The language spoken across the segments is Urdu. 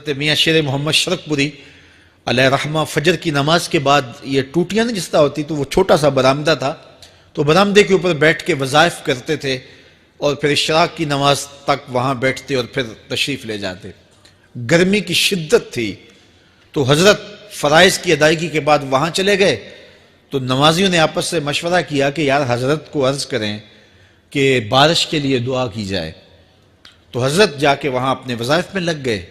حضرت میاں شیر محمد شرک پوری علیہ رحمہ فجر کی نماز کے بعد یہ ٹوٹیاں نہیں جس طرح ہوتی تو وہ چھوٹا سا برآمدہ تھا، تو برآمدے کے اوپر بیٹھ کے وظائف کرتے تھے اور پھر اشراق کی نماز تک وہاں بیٹھتے اور پھر تشریف لے جاتے۔ گرمی کی شدت تھی تو حضرت فرائض کی ادائیگی کے بعد وہاں چلے گئے، تو نمازیوں نے آپس سے مشورہ کیا کہ یار حضرت کو عرض کریں کہ بارش کے لیے دعا کی جائے۔ تو حضرت جا کے وہاں اپنے وظائف میں لگ گئے،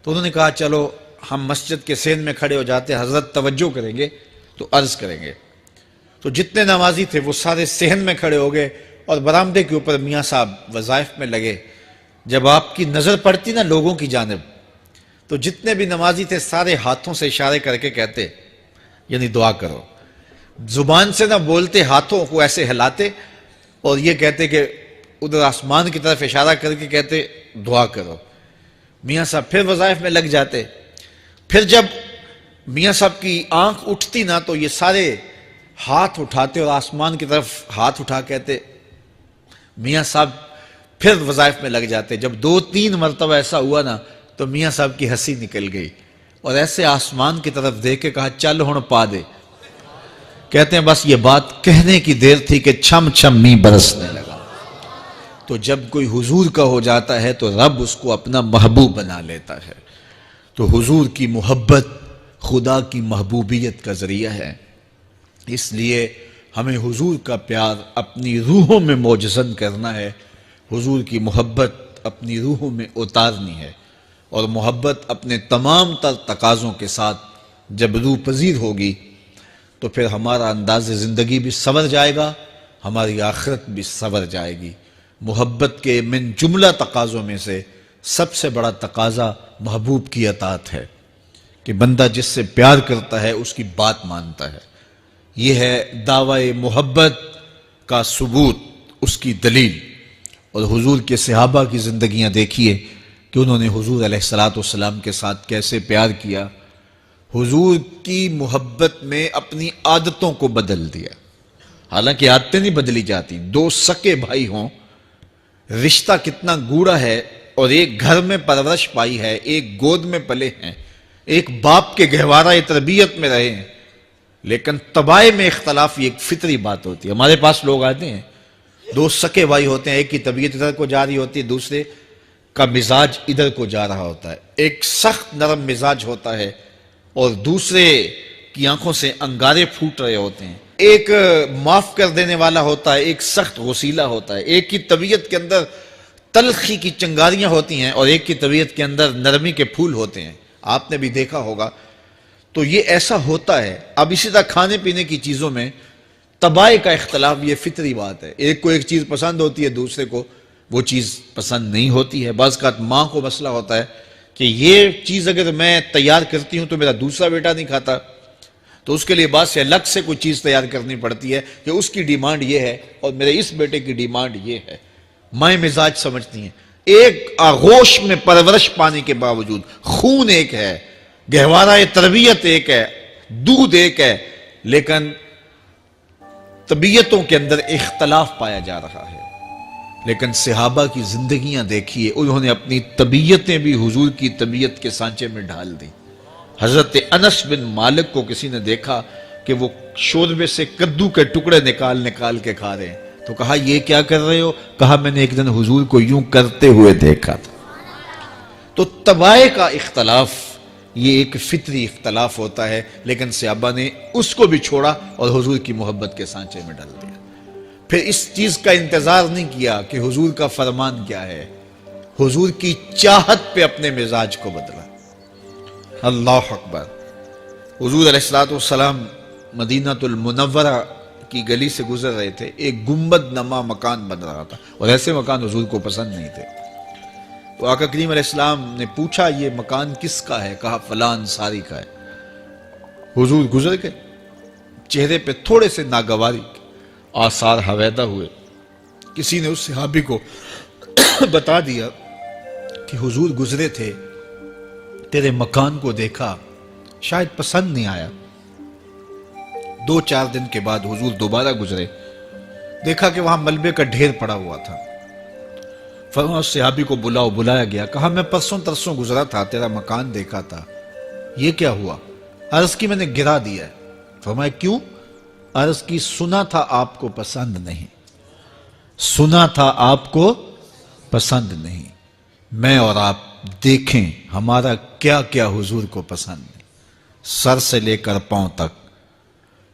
تو انہوں نے کہا چلو ہم مسجد کے سین میں کھڑے ہو جاتے، حضرت توجہ کریں گے تو عرض کریں گے۔ تو جتنے نمازی تھے وہ سارے صحن میں کھڑے ہو گئے اور برآمدے کے اوپر میاں صاحب وظائف میں لگے۔ جب آپ کی نظر پڑتی نا لوگوں کی جانب، تو جتنے بھی نمازی تھے سارے ہاتھوں سے اشارے کر کے کہتے یعنی دعا کرو، زبان سے نہ بولتے، ہاتھوں کو ایسے ہلاتے اور یہ کہتے کہ ادھر آسمان کی طرف اشارہ کر کے کہتے دعا کرو۔ میاں صاحب پھر وظائف میں لگ جاتے۔ پھر جب میاں صاحب کی آنکھ اٹھتی نا تو یہ سارے ہاتھ اٹھاتے اور آسمان کی طرف ہاتھ اٹھا کہتے، میاں صاحب پھر وظائف میں لگ جاتے۔ جب 2-3 مرتبہ ایسا ہوا نا تو میاں صاحب کی ہنسی نکل گئی اور ایسے آسمان کی طرف دیکھ کے کہا چل ہن پا دے۔ کہتے ہیں بس یہ بات کہنے کی دیر تھی کہ چھم چھم می برسنے لگا۔ تو جب کوئی حضور کا ہو جاتا ہے تو رب اس کو اپنا محبوب بنا لیتا ہے۔ تو حضور کی محبت خدا کی محبوبیت کا ذریعہ ہے، اس لیے ہمیں حضور کا پیار اپنی روحوں میں موجزن کرنا ہے، حضور کی محبت اپنی روحوں میں اتارنی ہے، اور محبت اپنے تمام تر تقاضوں کے ساتھ جب روح پذیر ہوگی تو پھر ہمارا انداز زندگی بھی سنور جائے گا، ہماری آخرت بھی سنور جائے گی۔ محبت کے من جملہ تقاضوں میں سے سب سے بڑا تقاضا محبوب کی اطاعت ہے، کہ بندہ جس سے پیار کرتا ہے اس کی بات مانتا ہے۔ یہ ہے دعوی محبت کا ثبوت، اس کی دلیل۔ اور حضور کے صحابہ کی زندگیاں دیکھیے کہ انہوں نے حضور علیہ السلام کے ساتھ کیسے پیار کیا، حضور کی محبت میں اپنی عادتوں کو بدل دیا۔ حالانکہ عادتیں نہیں بدلی جاتی، 2 سکے بھائی ہوں، رشتہ کتنا گوڑا ہے، اور ایک گھر میں پرورش پائی ہے، ایک گود میں پلے ہیں، ایک باپ کے گہوارہ تربیت میں رہے ہیں، لیکن طبائع میں اختلاف یہ ایک فطری بات ہوتی ہے۔ ہمارے پاس لوگ آتے ہیں 2 سکے بھائی ہوتے ہیں، ایک کی طبیعت ادھر کو جا رہی ہوتی ہے، دوسرے کا مزاج ادھر کو جا رہا ہوتا ہے، ایک سخت نرم مزاج ہوتا ہے اور دوسرے کی آنکھوں سے انگارے پھوٹ رہے ہوتے ہیں، ایک معاف کر دینے والا ہوتا ہے، ایک سخت غصیلا ہوتا ہے، ایک کی طبیعت کے اندر تلخی کی چنگاریاں ہوتی ہیں اور ایک کی طبیعت کے اندر نرمی کے پھول ہوتے ہیں، آپ نے بھی دیکھا ہوگا۔ تو یہ ایسا ہوتا ہے۔ اب اسی طرح کھانے پینے کی چیزوں میں طبائع کا اختلاف یہ فطری بات ہے، ایک کو ایک چیز پسند ہوتی ہے، دوسرے کو وہ چیز پسند نہیں ہوتی ہے۔ بعض اوقات ماں کو مسئلہ ہوتا ہے کہ یہ چیز اگر میں تیار کرتی ہوں تو میرا دوسرا بیٹا نہیں کھاتا، تو اس کے لیے بعض سے الگ سے کوئی چیز تیار کرنی پڑتی ہے کہ اس کی ڈیمانڈ یہ ہے اور میرے اس بیٹے کی ڈیمانڈ یہ ہے۔ مائیں مزاج سمجھتی ہیں، ایک آغوش میں پرورش پانے کے باوجود خون ایک ہے، گہوارہ تربیت ایک ہے، دودھ ایک ہے، لیکن طبیعتوں کے اندر اختلاف پایا جا رہا ہے۔ لیکن صحابہ کی زندگیاں دیکھیے، انہوں نے اپنی طبیعتیں بھی حضور کی طبیعت کے سانچے میں ڈھال دی۔ حضرت انس بن مالک کو کسی نے دیکھا کہ وہ شوربے سے کدو کے ٹکڑے نکال نکال کے کھا رہے ہیں، تو کہا یہ کیا کر رہے ہو؟ کہا میں نے ایک دن حضور کو یوں کرتے ہوئے دیکھا تھا۔ تو طبائع کا اختلاف یہ ایک فطری اختلاف ہوتا ہے، لیکن صحابہ نے اس کو بھی چھوڑا اور حضور کی محبت کے سانچے میں ڈال دیا۔ پھر اس چیز کا انتظار نہیں کیا کہ حضور کا فرمان کیا ہے، حضور کی چاہت پہ اپنے مزاج کو بدلا۔ اللہ اکبر۔ حضور علیہ السلام مدینہ المنورہ کی گلی سے گزر رہے تھے، ایک گنبد نما مکان بن رہا تھا، اور ایسے مکان حضور کو پسند نہیں تھے۔ تو آقا کریم علیہ السلام نے پوچھا یہ مکان کس کا ہے؟ کہا فلاں انصاری کا ہے۔ حضور گزر گئے، چہرے پہ تھوڑے سے ناگواری آثار حویدہ ہوئے۔ کسی نے اس صحابی کو بتا دیا کہ حضور گزرے تھے، تیرے مکان کو دیکھا، شاید پسند نہیں آیا۔ 2-4 دن کے بعد حضور دوبارہ گزرے، دیکھا کہ وہاں ملبے کا ڈھیر پڑا ہوا تھا۔ فرمایا اس صحابی کو بلاؤ، بلایا گیا، کہا میں پرسوں ترسوں گزرا تھا، تیرا مکان دیکھا تھا، یہ کیا ہوا؟ عرض کی میں نے گرا دیا ہے۔ فرمایا کیوں؟ عرض کی سنا تھا آپ کو پسند نہیں، سنا تھا آپ کو پسند نہیں، میں اور آپ دیکھیں ہمارا کیا کیا حضور کو پسند ہے، سر سے لے کر پاؤں تک،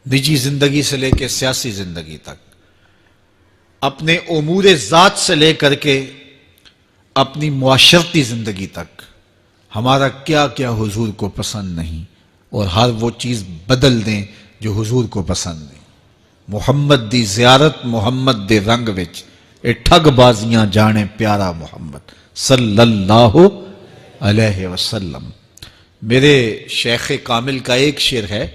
نجی زندگی سے لے کے سیاسی زندگی تک، اپنے امور ذات سے لے کر کے اپنی معاشرتی زندگی تک، ہمارا کیا کیا حضور کو پسند نہیں، اور ہر وہ چیز بدل دیں جو حضور کو پسند نہیں۔ محمد دی زیارت محمد دے رنگ وچ، اے ٹھگ بازیاں جانے پیارا محمد صلی اللہ علیہ وسلم۔ میرے شیخ کامل کا ایک شعر ہے،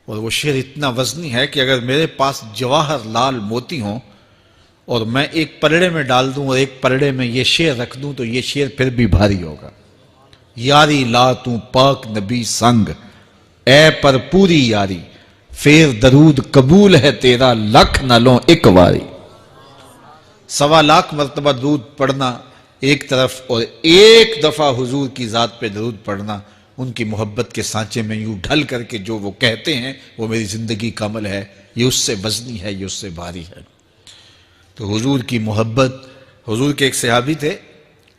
اور وہ شعر اتنا وزنی ہے کہ اگر میرے پاس جواہر لال موتی ہوں اور میں ایک پلڑے میں ڈال دوں اور ایک پلڑے میں یہ شعر رکھ دوں تو یہ شعر پھر بھی بھاری ہوگا۔ یاری لا تو پاک نبی سنگ، اے پر پوری یاری، پھر درود قبول ہے تیرا لکھ نہ لوں ایک واری۔ 1.25 مرتبہ درود پڑھنا ایک طرف، اور ایک دفعہ حضور کی ذات پہ درود پڑھنا، ان کی محبت کے سانچے میں یوں ڈھل کر کے جو وہ کہتے ہیں وہ میری زندگی کا عمل ہے، یہ اس سے وزنی ہے، یہ اس سے بھاری ہے۔ تو حضور کی محبت، حضور کے ایک صحابی تھے،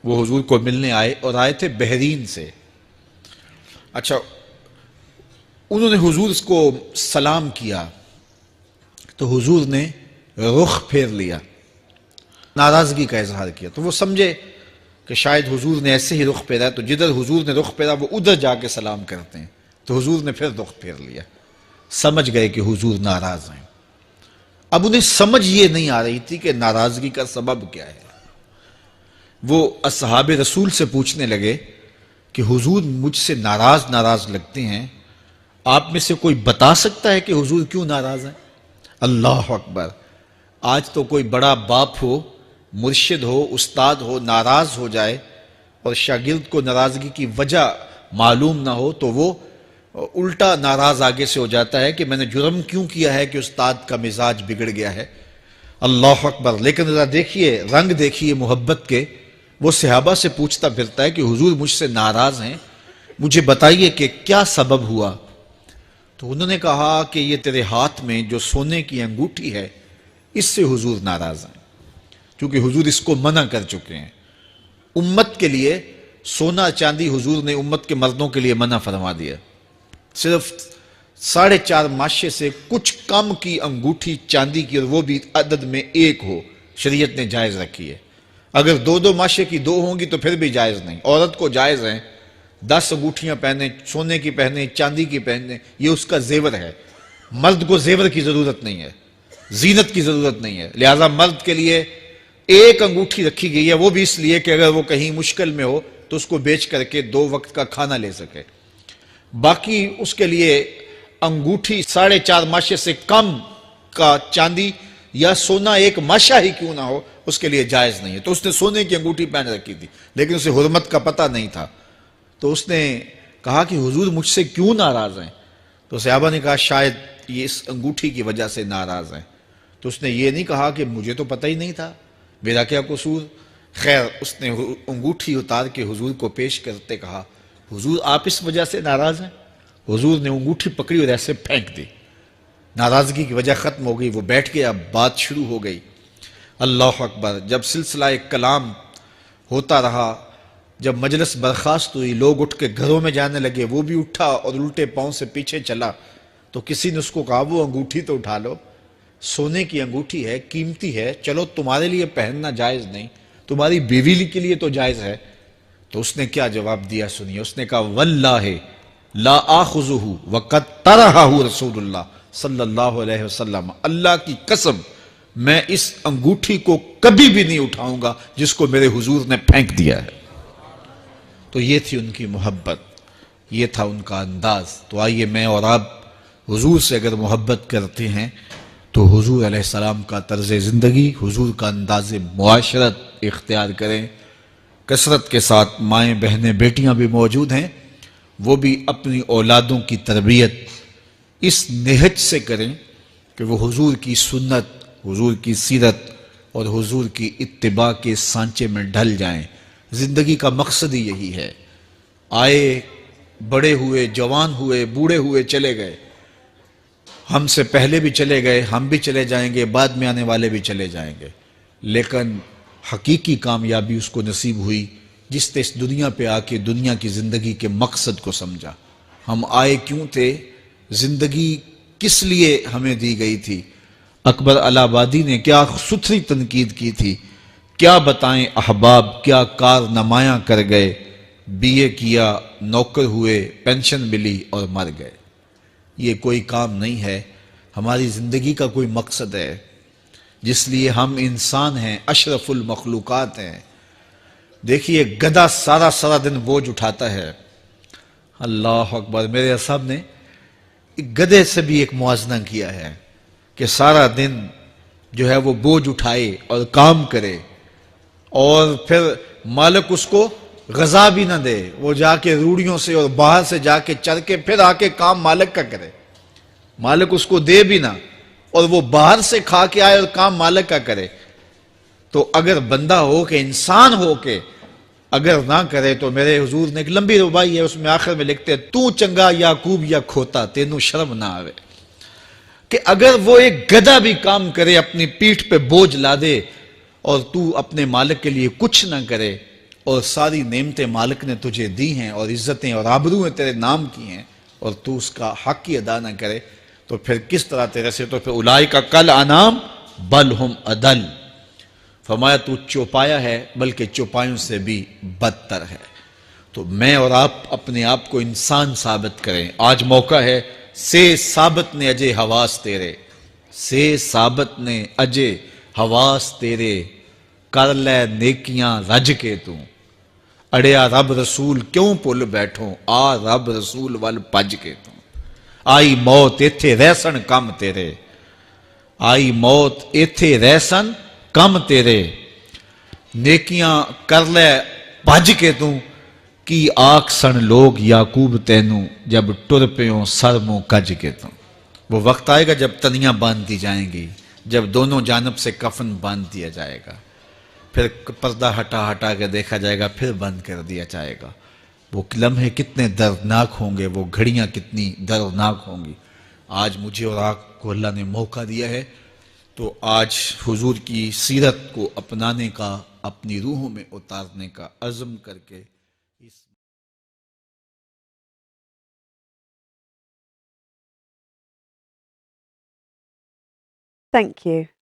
وہ حضور کو ملنے آئے، اور آئے تھے بحرین سے۔ اچھا، انہوں نے حضور کو سلام کیا تو حضور نے رخ پھیر لیا، ناراضگی کا اظہار کیا، تو وہ سمجھے کہ شاید حضور نے ایسے ہی رخ پھیرا، تو جدھر حضور نے رخ پھیرا وہ ادھر جا کے سلام کرتے ہیں، تو حضور نے پھر رخ پھیر لیا، سمجھ گئے کہ حضور ناراض ہیں۔ اب انہیں سمجھ یہ نہیں آ رہی تھی کہ ناراضگی کا سبب کیا ہے۔ وہ اصحاب رسول سے پوچھنے لگے کہ حضور مجھ سے ناراض لگتے ہیں، آپ میں سے کوئی بتا سکتا ہے کہ حضور کیوں ناراض ہیں؟ اللہ اکبر! آج تو کوئی بڑا باپ ہو، مرشد ہو، استاد ہو، ناراض ہو جائے اور شاگرد کو ناراضگی کی وجہ معلوم نہ ہو تو وہ الٹا ناراض آگے سے ہو جاتا ہے کہ میں نے جرم کیوں کیا ہے کہ استاد کا مزاج بگڑ گیا ہے۔ اللہ اکبر! لیکن ذرا دیکھیے، رنگ دیکھیے محبت کے، وہ صحابہ سے پوچھتا پھرتا ہے کہ حضور مجھ سے ناراض ہیں، مجھے بتائیے کہ کیا سبب ہوا؟ تو انہوں نے کہا کہ یہ تیرے ہاتھ میں جو سونے کی انگوٹھی ہے، اس سے حضور ناراض ہیں، کیونکہ حضور اس کو منع کر چکے ہیں۔ امت کے لیے سونا چاندی حضور نے امت کے مردوں کے لیے منع فرما دیا، صرف 4.5 ماشے سے کچھ کم کی انگوٹھی چاندی کی، اور وہ بھی عدد میں 1 ہو، شریعت نے جائز رکھی ہے۔ اگر 2 ماشے کی 2 ہوں گی تو پھر بھی جائز نہیں۔ عورت کو جائز ہیں 10 انگوٹھیاں پہنے، سونے کی پہنے، چاندی کی پہنے، یہ اس کا زیور ہے۔ مرد کو زیور کی ضرورت نہیں ہے، زینت کی ضرورت نہیں ہے، لہذا مرد کے لیے 1 انگوٹھی رکھی گئی ہے، وہ بھی اس لیے کہ اگر وہ کہیں مشکل میں ہو تو اس کو بیچ کر کے 2 وقت کا کھانا لے سکے۔ باقی اس کے لیے انگوٹھی 4.5 ماشے سے کم کا چاندی یا سونا 1 ماشا ہی کیوں نہ ہو، اس کے لیے جائز نہیں ہے۔ تو اس نے سونے کی انگوٹھی پہن رکھی تھی، لیکن اسے حرمت کا پتہ نہیں تھا، تو اس نے کہا کہ حضور مجھ سے کیوں ناراض ہیں؟ تو صحابہ نے کہا شاید یہ اس انگوٹھی کی وجہ سے ناراض ہیں۔ تو اس نے یہ نہیں کہا کہ مجھے تو پتہ ہی نہیں تھا، میرا کیا قصور؟ خیر، اس نے انگوٹھی اتار کے حضور کو پیش کرتے کہا حضور آپ اس وجہ سے ناراض ہیں؟ حضور نے انگوٹھی پکڑی اور ایسے پھینک دی، ناراضگی کی وجہ ختم ہو گئی، وہ بیٹھ گیا، بات شروع ہو گئی۔ اللہ اکبر! جب سلسلہ کلام ہوتا رہا، جب مجلس برخاست ہوئی، لوگ اٹھ کے گھروں میں جانے لگے، وہ بھی اٹھا اور الٹے پاؤں سے پیچھے چلا، تو کسی نے اس کو کہا وہ انگوٹھی تو اٹھا لو، سونے کی انگوٹھی ہے، قیمتی ہے، چلو تمہارے لیے پہننا جائز نہیں، تمہاری بیوی کے لیے تو جائز ہے۔ تو اس نے کیا جواب دیا سنیے، اس نے کہا واللہ لا آخذہ وقد طرحہ رسول اللہ صلی اللہ علیہ وسلم، اللہ کی قسم میں اس انگوٹھی کو کبھی بھی نہیں اٹھاؤں گا جس کو میرے حضور نے پھینک دیا ہے۔ تو یہ تھی ان کی محبت، یہ تھا ان کا انداز۔ تو آئیے میں اور آپ حضور سے اگر محبت کرتے ہیں تو حضور علیہ السلام کا طرز زندگی، حضور کا انداز معاشرت اختیار کریں۔ کثرت کے ساتھ مائیں بہنیں بیٹیاں بھی موجود ہیں، وہ بھی اپنی اولادوں کی تربیت اس نہج سے کریں کہ وہ حضور کی سنت، حضور کی سیرت اور حضور کی اتباع کے سانچے میں ڈھل جائیں. زندگی کا مقصد ہی یہی ہے. آئے، بڑے ہوئے، جوان ہوئے، بوڑھے ہوئے، چلے گئے. ہم سے پہلے بھی چلے گئے، ہم بھی چلے جائیں گے، بعد میں آنے والے بھی چلے جائیں گے. لیکن حقیقی کامیابی اس کو نصیب ہوئی جس نے اس دنیا پہ آ کے دنیا کی زندگی کے مقصد کو سمجھا. ہم آئے کیوں تھے؟ زندگی کس لیے ہمیں دی گئی تھی؟ اکبر الہ آبادی نے کیا ستھری تنقید کی تھی. کیا بتائیں احباب، کیا کارنمایاں کر گئے. بی اے کیا، نوکر ہوئے، پینشن ملی اور مر گئے. یہ کوئی کام نہیں ہے. ہماری زندگی کا کوئی مقصد ہے جس لیے ہم انسان ہیں، اشرف المخلوقات ہیں. دیکھیے گدھا سارا سارا دن بوجھ اٹھاتا ہے. اللہ اکبر. میرے صاحب نے گدھے سے بھی ایک موازنہ کیا ہے کہ سارا دن جو ہے وہ بوجھ اٹھائے اور کام کرے اور پھر مالک اس کو غذا بھی نہ دے. وہ جا کے روڑیوں سے اور باہر سے جا کے چر کے پھر آ کے کام مالک کا کرے. مالک اس کو دے بھی نہ اور وہ باہر سے کھا کے آئے اور کام مالک کا کرے. تو اگر بندہ ہو کے، انسان ہو کے اگر نہ کرے تو میرے حضور نے ایک لمبی ربائی ہے، اس میں آخر میں لکھتے ہیں تو چنگا یعقوب یا کھوتا تینوں شرم نہ آوے. کہ اگر وہ ایک گدھا بھی کام کرے، اپنی پیٹھ پہ بوجھ لا دے اور تو اپنے مالک کے لیے کچھ نہ کرے اور ساری نعمتیں مالک نے تجھے دی ہیں اور عزتیں اور آبرویں تیرے نام کی ہیں اور تو اس کا حق ہی ادا نہ کرے تو پھر کس طرح تیرے سے؟ تو پھر اولئک کل انعام بل ہم اضل. فرمایا تو چوپایا ہے بلکہ چوپایوں سے بھی بدتر ہے. تو میں اور آپ اپنے آپ کو انسان ثابت کریں. آج موقع ہے. سے ثابت نے اجے حواس تیرے، سے ثابت نے اجے حواس تیرے، کر لے نیکیاں رج کے تو. اڑیا رب رسول کیوں پل بیٹھوں، آ رب رسول ول پج کے تو. آئی موت ایتھے رہسن کم تیرے، آئی موت ایتھے رہسن کم تیرے. نیکیاں کر لے بھج کے تو، کی آکھ سن لوگ یعقوب تینوں، جب ٹر پیوں سر منہ کج کے تو. وہ وقت آئے گا جب تنیاں باندھ دی جائیں گی، جب دونوں جانب سے کفن باندھ دیا جائے گا، پھر پردہ ہٹا ہٹا کے دیکھا جائے گا، پھر بند کر دیا جائے گا. وہ لمحے کتنے دردناک ہوں گے، وہ گھڑیاں کتنی دردناک ہوں گی. آج مجھے اور آپ کو اللہ نے موقع دیا ہے تو آج حضور کی سیرت کو اپنانے کا، اپنی روحوں میں اتارنے کا عزم کر کے اس Thank you.